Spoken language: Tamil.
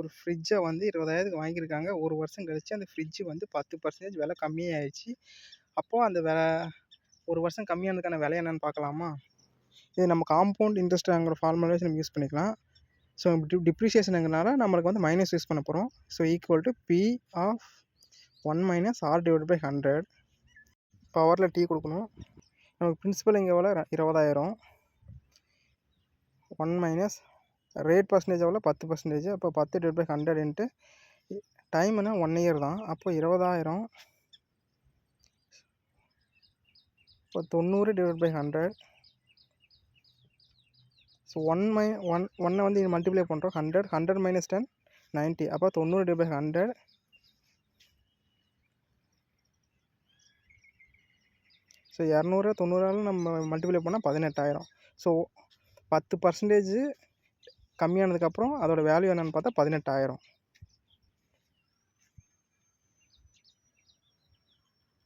ஒரு ஃப்ரிட்ஜை வந்து 20,000க்கு வாங்கியிருக்காங்க. 1 வருஷம் கழிச்சு அந்த ஃப்ரிட்ஜ் வந்து 10% விலை கம்மியாயிருச்சு. அப்போது அந்த 1 வருஷம் கம்மியானதுக்கான விலை என்னன்னு பார்க்கலாமா? இது நம்ம காம்பவுண்ட் இன்ட்ரெஸ்ட்ங்கிற ஃபார்முலா வச்சு நம்ம யூஸ் பண்ணிக்கலாம். ஸோ டிப்ரிசியேஷனுங்கிறனால நம்மளுக்கு வந்து மைனஸ் யூஸ் பண்ண போகிறோம். So equal to P of 1 - R/100. பவரில் T கொடுக்கணும். நமக்கு பிரின்சிபல் இங்கே எவ்வளோ 20,000. 1 - ரேட் பர்சன்டேஜ் எவ்வளோ 10%. அப்போ 10/100 இன்ட்டு டைம்னா 1 இயர் தான். அப்போ 20,000. இப்போ 90/100. ஸோ 1 வந்து இது மல்டிப்ளை பண்ணுறோம். 100 - 10 90. அப்போ 90/100. ஸோ 200 90ஆல் நம்ம மல்டிப்ளை பண்ணால் 18,000. ஸோ 10% கம்மியானதுக்கப்புறம் அதோடய வேல்யூ என்னென்னு பார்த்தா 18,000.